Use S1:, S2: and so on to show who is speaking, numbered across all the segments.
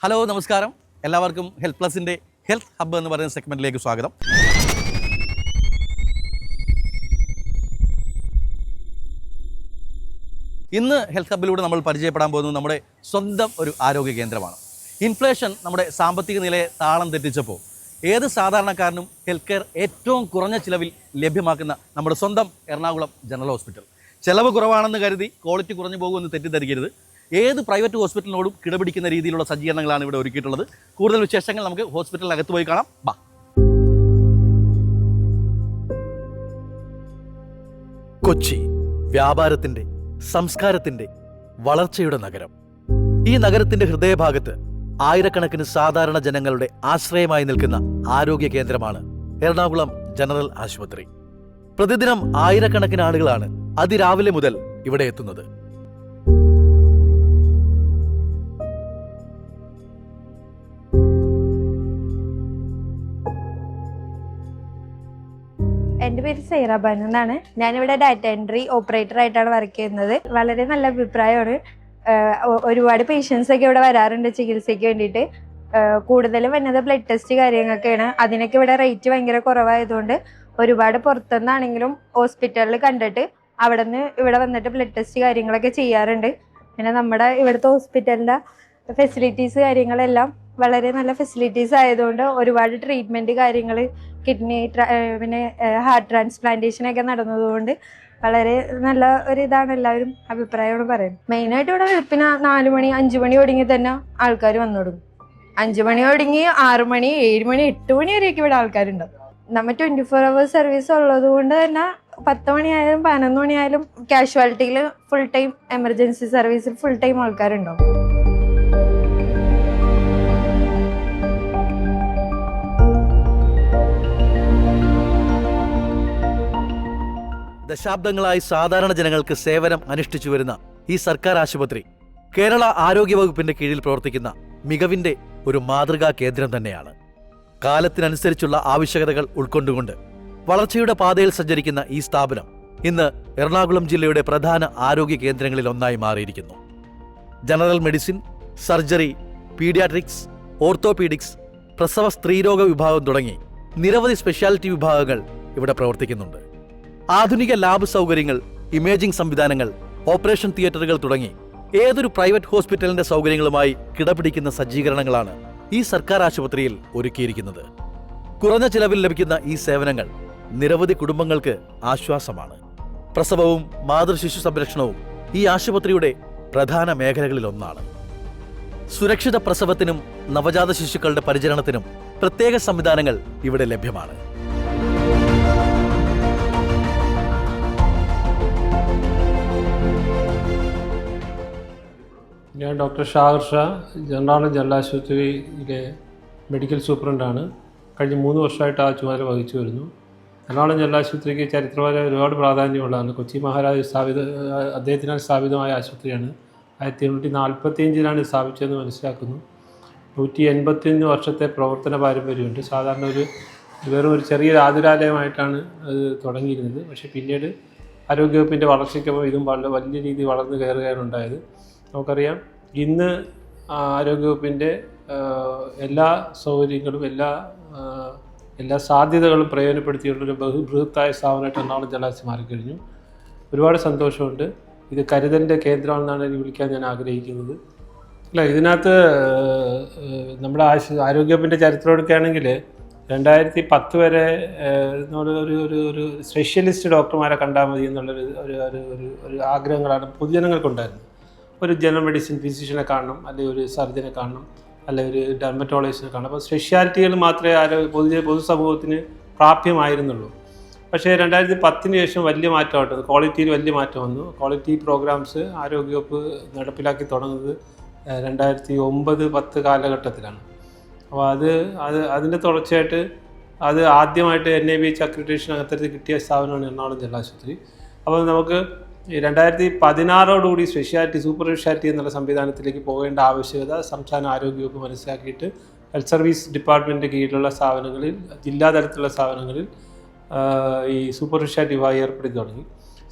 S1: Hello നമസ്കാരം, എല്ലാവർക്കും health പ്ലസിൻ്റെ health hub എന്ന് പറയുന്ന സെഗ്മെൻറ്റിലേക്ക് സ്വാഗതം. ഇന്ന് ഹെൽത്ത് ഹബ്ബിലൂടെ നമ്മൾ പരിചയപ്പെടാൻ പോകുന്നത് നമ്മുടെ സ്വന്തം ഒരു ആരോഗ്യ കേന്ദ്രമാണ്. ഇൻഫ്ലേഷൻ നമ്മുടെ സാമ്പത്തിക നിലയെ താളം തെറ്റിച്ചപ്പോൾ ഏത് സാധാരണക്കാരനും ഹെൽത്ത് കെയർ ഏറ്റവും കുറഞ്ഞ ചിലവിൽ ലഭ്യമാക്കുന്ന നമ്മുടെ സ്വന്തം എറണാകുളം ജനറൽ ഹോസ്പിറ്റൽ. ചിലവ് കുറവാണെന്ന് കരുതി ക്വാളിറ്റി കുറഞ്ഞു പോകുമെന്ന് തെറ്റിദ്ധരിക്കരുത്. ഏത് പ്രൈവറ്റ് ഹോസ്പിറ്റലിനോടും കിടപിടിക്കുന്ന രീതിയിലുള്ള സജ്ജീകരണങ്ങളാണ് ഇവിടെ ഒരുക്കിയിട്ടുള്ളത്. കൂടുതൽ വിശേഷങ്ങൾ നമുക്ക് ഹോസ്പിറ്റലിനകത്ത് പോയി കാണാം. ബാ. കൊച്ചി വ്യാപാരത്തിന്റെ, സംസ്കാരത്തിന്റെ, വളർച്ചയുടെ നഗരം. ഈ നഗരത്തിന്റെ ഹൃദയഭാഗത്ത് ആയിരക്കണക്കിന് സാധാരണ ജനങ്ങളുടെ ആശ്രയമായി നിൽക്കുന്ന ആരോഗ്യ കേന്ദ്രമാണ് എറണാകുളം ജനറൽ ആശുപത്രി. പ്രതിദിനം ആയിരക്കണക്കിന് ആളുകളാണ് അതിരാവിലെ മുതൽ ഇവിടെ എത്തുന്നത്.
S2: എൻ്റെ പേര് സൈറാബാൻ എന്നാണ്. ഞാനിവിടെ ഡാറ്റ എൻട്രി ഓപ്പറേറ്റർ ആയിട്ടാണ് വർക്ക് ചെയ്യുന്നത്. വളരെ നല്ല അഭിപ്രായമാണ്. ഒരുപാട് പേഷ്യൻസ് ഒക്കെ ഇവിടെ വരാറുണ്ട് ചികിത്സയ്ക്ക് വേണ്ടിയിട്ട്. കൂടുതലും വന്നത് ബ്ലഡ് ടെസ്റ്റ് കാര്യങ്ങളൊക്കെയാണ്. അതിനൊക്കെ ഇവിടെ റേറ്റ് ഭയങ്കര കുറവായതുകൊണ്ട് ഒരുപാട് പുറത്തുനിന്നാണെങ്കിലും ഹോസ്പിറ്റലിൽ കണ്ടിട്ട് അവിടെ നിന്ന് ഇവിടെ വന്നിട്ട് ബ്ലഡ് ടെസ്റ്റ് കാര്യങ്ങളൊക്കെ ചെയ്യാറുണ്ട്. പിന്നെ നമ്മുടെ ഇവിടുത്തെ ഹോസ്പിറ്റലിൻ്റെ ഫെസിലിറ്റീസ് കാര്യങ്ങളെല്ലാം വളരെ നല്ല ഫെസിലിറ്റീസ് ആയതുകൊണ്ട് ഒരുപാട് ട്രീറ്റ്മെൻറ്റ് കാര്യങ്ങൾ, കിഡ്നി പിന്നെ ഹാർട്ട് ട്രാൻസ്പ്ലാന്റേഷനൊക്കെ നടന്നതുകൊണ്ട് വളരെ നല്ല ഒരു ഇതാണ് എല്ലാവരും അഭിപ്രായമാണ് പറയുന്നത്. മെയിനായിട്ട് ഇവിടെ വെളുപ്പിന് 4 മണി 5 മണി ഒടുങ്ങി തന്നെ ആൾക്കാർ വന്നു തുടങ്ങും. 5 മണി ഒടുങ്ങി 6 മണി 7 മണി 8 മണി വരെയൊക്കെ ഇവിടെ ആൾക്കാരുണ്ടാവും. നമ്മൾ 24 hours സർവീസ് ഉള്ളത് കൊണ്ട് തന്നെ 10 മണിയായാലും 11 മണിയായാലും കാഷ്വാലിറ്റിയിൽ ഫുൾ ടൈം, എമർജൻസി സർവീസിൽ ഫുൾ ടൈം ആൾക്കാരുണ്ടാവും.
S1: ദശാബ്ദങ്ങളായി സാധാരണ ജനങ്ങൾക്ക് സേവനം അനുഷ്ഠിച്ചു വരുന്ന ഈ സർക്കാർ ആശുപത്രി കേരള ആരോഗ്യവകുപ്പിന്റെ കീഴിൽ പ്രവർത്തിക്കുന്ന മികവിന്റെ ഒരു മാതൃകാ കേന്ദ്രം തന്നെയാണ്. കാലത്തിനനുസരിച്ചുള്ള ആവശ്യകതകൾ ഉൾക്കൊണ്ടുകൊണ്ട് വളർച്ചയുടെ പാതയിൽ സഞ്ചരിക്കുന്ന ഈ സ്ഥാപനം ഇന്ന് എറണാകുളം ജില്ലയുടെ പ്രധാന ആരോഗ്യ കേന്ദ്രങ്ങളിൽ ഒന്നായി മാറിയിരിക്കുന്നു. General medicine, surgery, paediatrics, orthopaedics, പ്രസവ സ്ത്രീരോഗ വിഭാഗം തുടങ്ങി നിരവധി സ്പെഷ്യാലിറ്റി വിഭാഗങ്ങൾ ഇവിടെ പ്രവർത്തിക്കുന്നുണ്ട്. ആധുനിക ലാബ് സൗകര്യങ്ങൾ, ഇമേജിംഗ് സംവിധാനങ്ങൾ, ഓപ്പറേഷൻ തിയേറ്ററുകൾ തുടങ്ങി ഏതൊരു പ്രൈവറ്റ് ഹോസ്പിറ്റലിന്റെ സൗകര്യങ്ങളുമായി കിടപിടിക്കുന്ന സജ്ജീകരണങ്ങളാണ് ഈ സർക്കാർ ആശുപത്രിയിൽ ഒരുക്കിയിരിക്കുന്നത്. കുറഞ്ഞ ചിലവിൽ ലഭിക്കുന്ന ഈ സേവനങ്ങൾ നിരവധി കുടുംബങ്ങൾക്ക് ആശ്വാസമാണ്. പ്രസവവും മാതൃശിശു സംരക്ഷണവും ഈ ആശുപത്രിയുടെ പ്രധാന മേഖലകളിൽ ഒന്നാണ്. സുരക്ഷിത പ്രസവത്തിനും നവജാത ശിശുക്കളുടെ പരിചരണത്തിനും പ്രത്യേക സംവിധാനങ്ങൾ ഇവിടെ ലഭ്യമാണ്.
S3: ഞാൻ ഡോക്ടർ ഷാഹിർ ഷാ, എറണാകുളം ജനറൽ ആശുപത്രിയിലെ മെഡിക്കൽ സൂപ്രണ്ടാണ്. കഴിഞ്ഞ 3 വർഷമായിട്ട് ആ ചുമതല വഹിച്ചു വരുന്നു. എറണാകുളം ജനറൽ ആശുപത്രിക്ക് ചരിത്രപരമായ ഒരുപാട് പ്രാധാന്യമുള്ളതാണ്. കൊച്ചി മഹാരാജ് അദ്ദേഹത്തിനാൽ സ്ഥാപിതമായ ആശുപത്രിയാണ്. 1845 സ്ഥാപിച്ചതെന്ന് മനസ്സിലാക്കുന്നു. 181 വർഷത്തെ പ്രവർത്തന പാരമ്പര്യമുണ്ട്. സാധാരണ വെറും ഒരു ചെറിയ ആതുരാലയമായിട്ടാണ് അത് തുടങ്ങിയിരുന്നത്. പക്ഷേ പിന്നീട് ആരോഗ്യവകുപ്പിൻ്റെ വളർച്ചയ്ക്കൊപ്പം ഇതും വലിയ രീതിയിൽ വളർന്നു കയറുകയാണ് ഉണ്ടായത്. നമുക്കറിയാം, ഇന്ന് ആരോഗ്യവകുപ്പിൻ്റെ എല്ലാ സൗകര്യങ്ങളും എല്ലാ സാധ്യതകളും പ്രയോജനപ്പെടുത്തിയുള്ളൊരു ബൃഹത്തായ സ്ഥാപനമായിട്ട് എറണാകുളം ജനറൽ ആശുപത്രി മാറിക്കഴിഞ്ഞു. ഒരുപാട് സന്തോഷമുണ്ട്. ഇത് കരുതലിൻ്റെ കേന്ദ്രമെന്നാണ് എനിക്ക് വിളിക്കാൻ ഞാൻ ആഗ്രഹിക്കുന്നത്. അല്ല, ഇതിനകത്ത് നമ്മുടെ ആരോഗ്യവകുപ്പിൻ്റെ ചരിത്രം എടുക്കുകയാണെങ്കിൽ 2010 വരെ ഒരു സ്പെഷ്യലിസ്റ്റ് ഡോക്ടർമാരെ കണ്ടാൽ മതി എന്നുള്ളൊരു ഒരു ആഗ്രഹങ്ങളാണ് പൊതുജനങ്ങൾക്കുണ്ടായിരുന്നത്. ഒരു ജനറൽ മെഡിസിൻ ഫിസിഷ്യനെ കാണണം, അല്ലെങ്കിൽ ഒരു സർജനെ കാണണം, അല്ലെങ്കിൽ ഒരു ഡെർമറ്റോളജിസ്റ്റിനെ കാണണം. അപ്പോൾ സ്പെഷ്യാലിറ്റികൾ മാത്രമേ പൊതുസമൂഹത്തിന് പ്രാപ്യമായിരുന്നുള്ളൂ. പക്ഷേ 2010 ശേഷം വലിയ മാറ്റം വന്നു. ക്വാളിറ്റിയിൽ വലിയ മാറ്റം വന്നു. ക്വാളിറ്റി പ്രോഗ്രാംസ് ആരോഗ്യവകുപ്പ് നടപ്പിലാക്കി തുടങ്ങുന്നത് 2009-10 കാലഘട്ടത്തിലാണ്. അപ്പോൾ അതിൻ്റെ തുടർച്ചയായിട്ട് അത് ആദ്യമായിട്ട് NABH അക്രഡിറ്റേഷൻ അത്തരത്തിൽ കിട്ടിയ സ്ഥാപനമാണ് എറണാകുളം ജനറൽ ആശുപത്രി. അപ്പോൾ നമുക്ക് 2016 സ്പെഷ്യാലിറ്റി, സൂപ്പർ സ്പെഷ്യാലിറ്റി എന്നുള്ള സംവിധാനത്തിലേക്ക് പോകേണ്ട ആവശ്യകത സംസ്ഥാന ആരോഗ്യവകുപ്പ് മനസ്സിലാക്കിയിട്ട് ഹെൽത്ത് സർവീസ് ഡിപ്പാർട്ട്മെൻറ്റിൻ്റെ കീഴിലുള്ള സ്ഥാപനങ്ങളിൽ, ജില്ലാതലത്തിലുള്ള സ്ഥാപനങ്ങളിൽ ഈ സൂപ്പർ സ്പെഷ്യാലിറ്റി വിഭാഗം ഏർപ്പെടുത്തി തുടങ്ങി.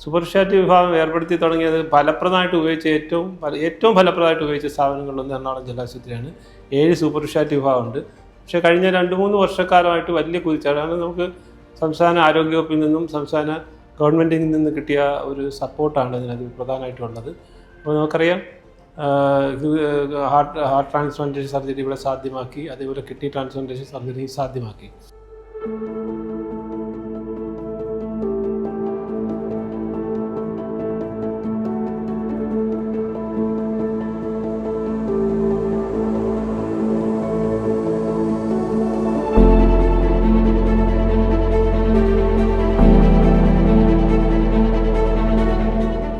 S3: സൂപ്പർ സ്പെഷ്യാലിറ്റി വിഭാഗം ഏർപ്പെടുത്തി തുടങ്ങിയത് ഫലപ്രദമായിട്ട് ഉപയോഗിച്ച ഏറ്റവും ഫലപ്രദമായിട്ട് ഉപയോഗിച്ച സ്ഥാപനങ്ങളിലൊന്ന് എറണാകുളം ജില്ലാ ആശുപത്രിയാണ്. 7 സൂപ്പർ സ്പെഷ്യാലിറ്റി വിഭാഗമുണ്ട്. പക്ഷേ കഴിഞ്ഞ 2-3 വർഷക്കാലമായിട്ട് വലിയ കുതിച്ചാണ്. നമുക്ക് സംസ്ഥാന ആരോഗ്യവകുപ്പിൽ നിന്നും സംസ്ഥാന ഗവൺമെൻറ്റിൽ നിന്ന് കിട്ടിയ ഒരു സപ്പോർട്ടാണ് ഇതിനകത്ത് പ്രധാനമായിട്ടുള്ളത്. അപ്പോൾ നമുക്കറിയാം ഹാർട്ട് ട്രാൻസ്പ്ലാന്റേഷൻ സർജറി ഇവിടെ സാധ്യമാക്കി, അതേപോലെ കിഡ്നി ട്രാൻസ്പ്ലാന്റേഷൻ സർജറി സാധ്യമാക്കി.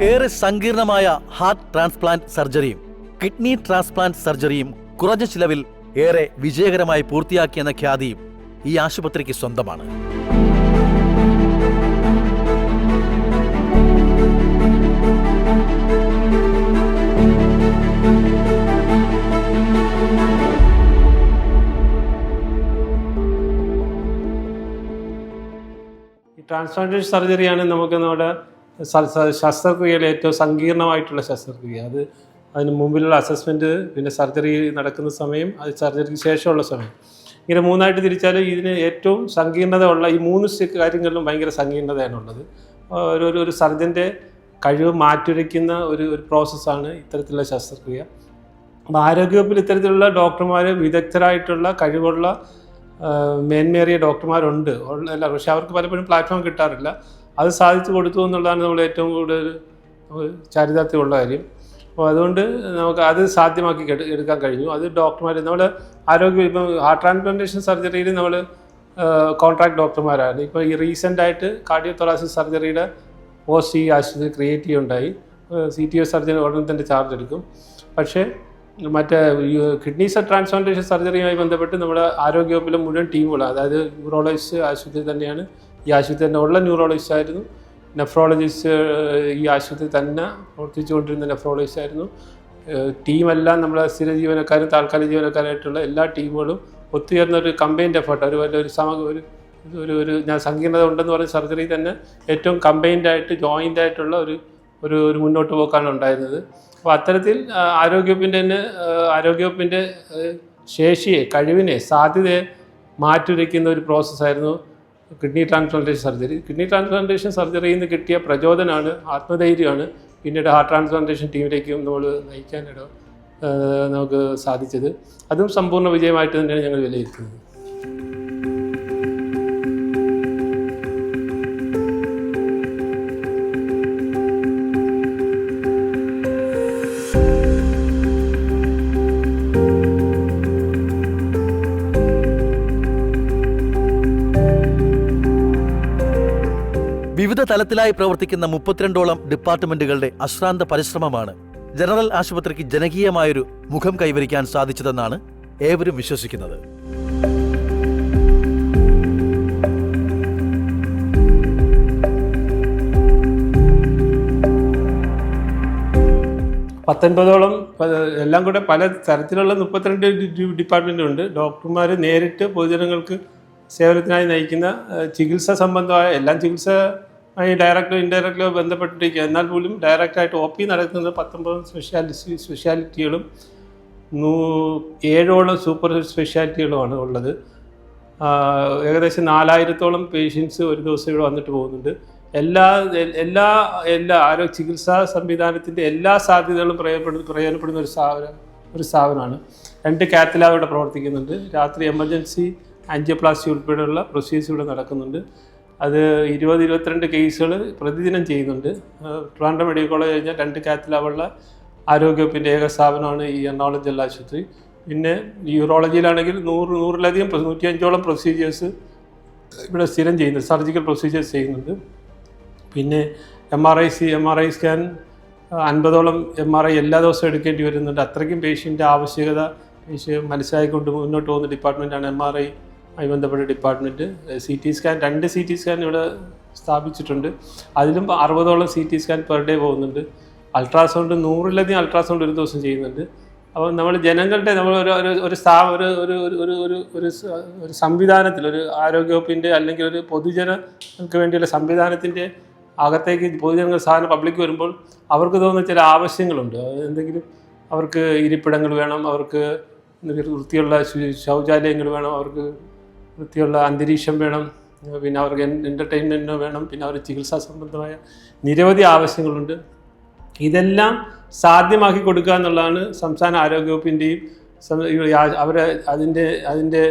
S1: ഏറെ സങ്കീർണമായ ഹാർട്ട് ട്രാൻസ്പ്ലാന്റ് സർജറിയും കിഡ്നി ട്രാൻസ്പ്ലാന്റ് സർജറിയും കുറഞ്ഞ ചിലവിൽ ഏറെ വിജയകരമായി പൂർത്തിയാക്കിയെന്ന ഖ്യാതിയും ഈ ആശുപത്രിക്ക് സ്വന്തമാണ്.
S3: ഈ ട്രാൻസ്പ്ലാന്റേഷൻ സർജറിയാണ് നമ്മുടെ ശസ്ത്രക്രിയയിലെ ഏറ്റവും സങ്കീർണമായിട്ടുള്ള ശസ്ത്രക്രിയ. അതിന് മുമ്പിലുള്ള അസസ്മെൻറ്റ്, പിന്നെ സർജറി നടക്കുന്ന സമയം, അത് സർജറിക്ക് ശേഷമുള്ള സമയം, ഇങ്ങനെ 3ആയിട്ട് തിരിച്ചാൽ ഇതിന് ഏറ്റവും സങ്കീർണത ഉള്ള ഈ 3 കാര്യങ്ങളിലും ഭയങ്കര സങ്കീർണതയാണുള്ളത്. ഒരു സർജൻ്റെ കഴിവ് മാറ്റുരയ്ക്കുന്ന ഒരു പ്രോസസ്സാണ് ഇത്തരത്തിലുള്ള ശസ്ത്രക്രിയ. അപ്പോൾ ആരോഗ്യവകുപ്പിൽ ഇത്തരത്തിലുള്ള ഡോക്ടർമാർ, വിദഗ്ധരായിട്ടുള്ള കഴിവുള്ള മേന്മേറിയ ഡോക്ടർമാരുണ്ട് അല്ല, പക്ഷെ അവർക്ക് പലപ്പോഴും പ്ലാറ്റ്ഫോം കിട്ടാറില്ല. അത് സാധിച്ചു കൊടുത്തു എന്നുള്ളതാണ് നമ്മൾ ഏറ്റവും കൂടുതൽ ചാരിതാർത്ഥ്യമുള്ള കാര്യം. അപ്പോൾ അതുകൊണ്ട് നമുക്ക് അത് സാധ്യമാക്കി എടുക്കാൻ കഴിഞ്ഞു. അത് ഡോക്ടർമാർ, നമ്മൾ ഇപ്പം ഹാർട്ട് ട്രാൻസ്പ്ലാന്റേഷൻ സർജറിയിൽ നമ്മൾ കോൺട്രാക്ട് ഡോക്ടർമാരാണ്. ഇപ്പോൾ ഈ റീസെൻ്റായിട്ട് കാർഡിയോതൊറാസിക് സർജറിയുടെ പോസ്റ്റ് ഈ ആശുപത്രി ക്രിയേറ്റ് ചെയ്യുകയുണ്ടായി. CTO സർജൻ ഉടനെ തന്നെ ചാർജ് എടുക്കും. പക്ഷേ മറ്റേ കിഡ്നി ട്രാൻസ്പ്ലാന്റേഷൻ സർജറിയുമായി ബന്ധപ്പെട്ട് നമ്മുടെ ആരോഗ്യവകുപ്പിലെ മുഴുവൻ ടീമുകളാണ്. അതായത് ന്യൂറോളജിസ്റ്റ് ആശുപത്രി തന്നെയാണ്, ഈ ആശുപത്രി തന്നെ ഉള്ള ന്യൂറോളജിസ്റ്റ് ആയിരുന്നു. നെഫ്രോളജിസ്റ്റ് ഈ ആശുപത്രി തന്നെ പ്രവർത്തിച്ചുകൊണ്ടിരുന്ന നെഫ്രോളജിസ്റ്റ് ആയിരുന്നു. ടീമെല്ലാം നമ്മളെ സ്ഥിര ജീവനക്കാരും താൽക്കാലിക ജീവനക്കാരായിട്ടുള്ള എല്ലാ ടീമുകളും ഒത്തുചേർന്ന ഒരു കമ്പൈൻഡ് എഫേർട്ട്, ഒരു ഞാൻ സങ്കീർണത ഉണ്ടെന്ന് പറഞ്ഞ സർജറി തന്നെ ഏറ്റവും കമ്പൈൻഡായിട്ട് ജോയിൻ്റ് ആയിട്ടുള്ള ഒരു മുന്നോട്ട് പോക്കാണ് ഉണ്ടായിരുന്നത്. അപ്പോൾ അത്തരത്തിൽ ആരോഗ്യവകുപ്പിൻ്റെ ശേഷിയെ, കഴിവിനെ, സാധ്യതയെ മാറ്റുരയ്ക്കുന്ന ഒരു പ്രോസസ്സായിരുന്നു kidney transplantation surgery. Kidney transplantation സർജറിയിൽ നിന്ന് കിട്ടിയ പ്രചോദനമാണ്, ആത്മധൈര്യമാണ് പിന്നീട് ഹാർട്ട് ട്രാൻസ്പ്ലാന്റേഷൻ ടീമിലേക്കും നമ്മൾ നയിക്കാനിട നമുക്ക് സാധിച്ചത്. അതും സമ്പൂർണ്ണ വിജയമായിട്ട് തന്നെയാണ് ഞങ്ങൾ വിലയിരുത്തുന്നത്.
S1: വിവിധ തലത്തിലായി പ്രവർത്തിക്കുന്ന 32ഓളം ഡിപ്പാർട്ട്മെന്റുകളുടെ അശ്രാന്ത പരിശ്രമമാണ് ജനറൽ ആശുപത്രിക്ക് ജനകീയമായൊരു മുഖം കൈവരിക്കാൻ സാധിച്ചതെന്നാണ് ഏവരും വിശ്വസിക്കുന്നത്.
S3: പത്തൊൻപതോളം എല്ലാം കൂടെ പല തരത്തിലുള്ള 32 ഡിപ്പാർട്ട്മെൻറ്റുണ്ട്. ഡോക്ടർമാർ നേരിട്ട് പൊതുജനങ്ങൾക്ക് സേവനത്തിനായി നയിക്കുന്ന ചികിത്സ സംബന്ധമായ എല്ലാം ചികിത്സയുമായി ഡയറക്റ്റോ ഇൻഡയറക്റ്റോ ബന്ധപ്പെട്ടിരിക്കുക. എന്നാൽ പോലും ഡയറക്റ്റായിട്ട് OP നടക്കുന്നത് 19 സ്പെഷ്യാലിറ്റികളും 7ഓളം സൂപ്പർ സ്പെഷ്യാലിറ്റികളുമാണ് ഉള്ളത്. ഏകദേശം 4000ഓളം പേഷ്യൻസ് ഒരു ദിവസം ഇവിടെ വന്നിട്ട് പോകുന്നുണ്ട്. എല്ലാ ആരോഗ്യ ചികിത്സാ സംവിധാനത്തിൻ്റെ എല്ലാ സാധ്യതകളും പ്രയോജനപ്പെടുന്ന ഒരു സ്ഥാപനമാണ്. 2 കാത്ത് ലാബ് ഇവിടെ പ്രവർത്തിക്കുന്നുണ്ട്. രാത്രി എമർജൻസി ആൻജിയോപ്ലാസ്റ്റി ഉൾപ്പെടെയുള്ള പ്രൊസീജിയേഴ്സ് ഇവിടെ നടക്കുന്നുണ്ട്. അത് 20-22 കേസുകൾ പ്രതിദിനം ചെയ്യുന്നുണ്ട്. ട്രിവാൻഡ്രം മെഡിക്കൽ കോളേജ് കഴിഞ്ഞാൽ 2 കാത്ത് ലാബുള്ള ആരോഗ്യവകുപ്പിൻ്റെ ഏക സ്ഥാപനമാണ് ഈ എറണാകുളം ജില്ലാ ആശുപത്രി. പിന്നെ യൂറോളജിയിലാണെങ്കിൽ 100-ലധികം 105ഓളം പ്രൊസീജിയേഴ്സ് ഇവിടെ സ്ഥിരം ചെയ്യുന്നുണ്ട്, സർജിക്കൽ പ്രൊസീജിയേഴ്സ് ചെയ്യുന്നുണ്ട്. പിന്നെ MRI സ്കാൻ 50ഓളം MRI എല്ലാ ദിവസവും എടുക്കേണ്ടി വരുന്നുണ്ട്. അത്രയ്ക്കും പേഷ്യൻ്റെ ആവശ്യകത മനസ്സിലാക്കിക്കൊണ്ട് മുന്നോട്ട് പോകുന്ന ഡിപ്പാർട്ട്മെൻറ്റാണ് MRI ആയി ബന്ധപ്പെട്ട department. CT scan 2 CT scan ഇവിടെ സ്ഥാപിച്ചിട്ടുണ്ട്. അതിലും 60ഓളം CT സ്കാൻ പെർ ഡേ പോകുന്നുണ്ട്. അൾട്രാസൗണ്ട് 100-ലധികം അൾട്രാസൗണ്ട് ഒരു ദിവസം ചെയ്യുന്നുണ്ട്. അപ്പോൾ നമ്മൾ ജനങ്ങളുടെ ഒരു സംവിധാനത്തിൽ, ഒരു ആരോഗ്യവകുപ്പിൻ്റെ അല്ലെങ്കിൽ ഒരു പൊതുജനങ്ങൾക്ക് വേണ്ടിയുള്ള സംവിധാനത്തിൻ്റെ അകത്തേക്ക് പൊതുജനങ്ങൾ സാധാരണ പബ്ലിക് വരുമ്പോൾ അവർക്ക് തോന്നുന്ന ചില ആവശ്യങ്ങളുണ്ട്. എന്തെങ്കിലും അവർക്ക് ഇരിപ്പിടങ്ങൾ വേണം, അവർക്ക് വൃത്തിയുള്ള ശൗചാലയങ്ങൾ വേണം, അവർക്ക് വൃത്തിയുള്ള അന്തരീക്ഷം വേണം, പിന്നെ അവർക്ക് എൻ്റർടൈൻമെൻറ്റ് വേണം, പിന്നെ അവർക്ക് ചികിത്സാ സംബന്ധമായ നിരവധി ആവശ്യങ്ങളുണ്ട്. ഇതെല്ലാം സാധ്യമാക്കി കൊടുക്കുക എന്നുള്ളതാണ് സംസ്ഥാന ആരോഗ്യവകുപ്പിൻ്റെയും അവരെ അതിൻ്റെ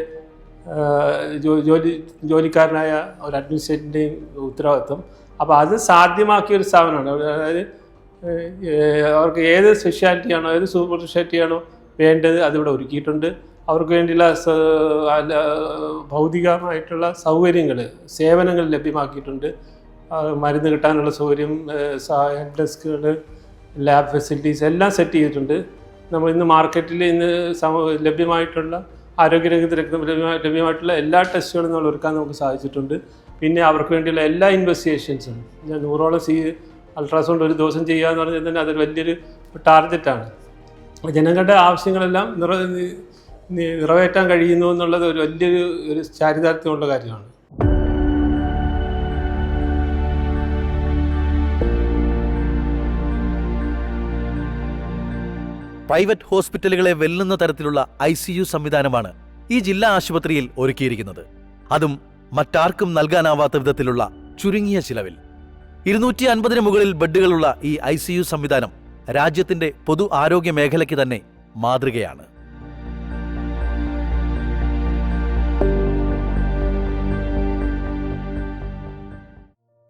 S3: ജോലിക്കാരനായ ഒരു അഡ്മിനിസ്ട്രേറ്ററിൻ്റെയും ഉത്തരവാദിത്വം. അപ്പോൾ അത് സാധ്യമാക്കിയ ഒരു സ്ഥാപനമാണ്. അതായത് അവർക്ക് ഏത് സ്പെഷ്യാലിറ്റിയാണോ, ഏത് സൂപ്പർ സ്പെഷ്യാലിറ്റിയാണോ വേണ്ടത് അതിവിടെ ഒരുക്കിയിട്ടുണ്ട്. അവർക്ക് വേണ്ടിയുള്ള ഭൗതികമായിട്ടുള്ള സൗകര്യങ്ങൾ, സേവനങ്ങൾ ലഭ്യമാക്കിയിട്ടുണ്ട്. മരുന്ന് കിട്ടാനുള്ള സൗകര്യം, ഹെൽപ്പ് ഡെസ്കുകൾ, ലാബ് ഫെസിലിറ്റീസ് എല്ലാം സെറ്റ് ചെയ്തിട്ടുണ്ട്. നമ്മൾ ഇന്ന് മാർക്കറ്റിൽ ഇന്ന് ലഭ്യമായിട്ടുള്ള ആരോഗ്യരംഗത്ത് ലഭ്യമായിട്ടുള്ള എല്ലാ ടെസ്റ്റുകളും നമ്മൾ ഒരുക്കാൻ നമുക്ക് സാധിച്ചിട്ടുണ്ട്. പിന്നെ അവർക്ക് വേണ്ടിയുള്ള എല്ലാ ഇൻവെസ്റ്റിഗേഷൻസും 100ഓളം അൾട്രാസൗണ്ട് ഒരു ദിവസം ചെയ്യുക എന്ന് പറഞ്ഞാൽ തന്നെ അതൊരു വലിയൊരു ടാർഗറ്റാണ്. ജനങ്ങളുടെ ആവശ്യങ്ങളെല്ലാം നിറവേറ്റാൻ കഴിയുന്നു എന്നുള്ളത് ഒരു വലിയൊരു ചാരിതാർത്ഥ്യമുള്ള കാര്യമാണ്.
S1: പ്രൈവറ്റ് ഹോസ്പിറ്റലുകളെ വെല്ലുന്ന തരത്തിലുള്ള ICU സംവിധാനമാണ് ഈ ജില്ലാ ആശുപത്രിയിൽ ഒരുക്കിയിരിക്കുന്നത്. അതും മറ്റാർക്കും നൽകാനാവാത്ത വിധത്തിലുള്ള ചുരുങ്ങിയ ചിലവിൽ. 250-ന് മുകളിൽ ബെഡുകളുള്ള ഈ ICU സംവിധാനം രാജ്യത്തിന്റെ പൊതു ആരോഗ്യ മേഖലയ്ക്ക് തന്നെ മാതൃകയാണ്.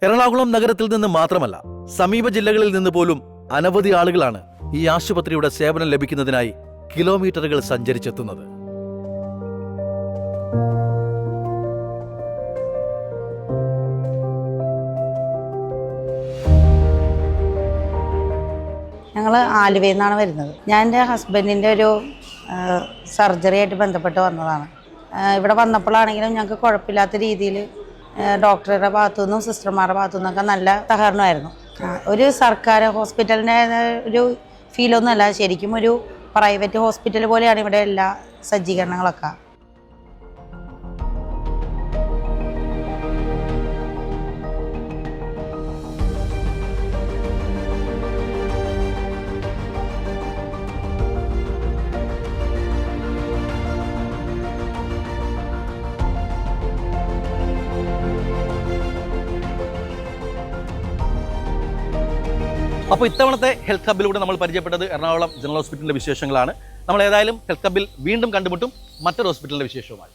S1: എറണാകുളം നഗരത്തിൽ നിന്ന് മാത്രമല്ല, സമീപ ജില്ലകളിൽ നിന്ന് പോലും അനവധി ആളുകളാണ് ഈ ആശുപത്രിയുടെ സേവനം ലഭിക്കുന്നതിനായി കിലോമീറ്ററുകൾ സഞ്ചരിച്ചെത്തുന്നത്.
S4: ഞങ്ങൾ ആലുവയിൽ നിന്നാണ് വരുന്നത്. ഞാൻ എൻ്റെ ഹസ്ബൻഡിൻ്റെ ഒരു സർജറി ആയിട്ട് ബന്ധപ്പെട്ട് വന്നതാണ്. ഇവിടെ വന്നപ്പോഴാണെങ്കിലും ഞങ്ങൾക്ക് കുഴപ്പമില്ലാത്ത രീതിയിൽ ഡോക്ടറുടെ ഭാഗത്തുനിന്നും സിസ്റ്റർമാരുടെ ഭാഗത്തുനിന്നൊക്കെ നല്ല സഹകരണമായിരുന്നു. ഒരു സർക്കാർ ഹോസ്പിറ്റലിൻ്റെ ഒരു ഫീലൊന്നുമല്ല, ശരിക്കും ഒരു പ്രൈവറ്റ് ഹോസ്പിറ്റൽ പോലെയാണ് ഇവിടെ എല്ലാ സജ്ജീകരണങ്ങളൊക്കെ.
S1: അപ്പോൾ ഇത്തവണത്തെ ഹെൽത്ത് ഹബിലൂടെ നമ്മൾ പരിചയപ്പെട്ടത് എറണാകുളം ജനറൽ ഹോസ്പിറ്റലിന്റെ വിശേഷങ്ങളാണ്. നമ്മൾ ഏതായാലും ഹെൽത്ത് ഹബിൽ വീണ്ടും കണ്ടുമുട്ടും മറ്റൊരു ഹോസ്പിറ്റലിന്റെ വിശേഷവുമായി.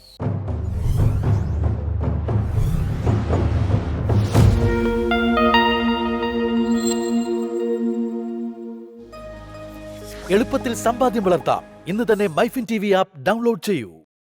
S1: എളുപ്പത്തിൽ സമ്പാദ്യം വളർത്താം. ഇന്ന് തന്നെ മൈഫിൻ TV ആപ്പ് ഡൗൺലോഡ് ചെയ്യൂ.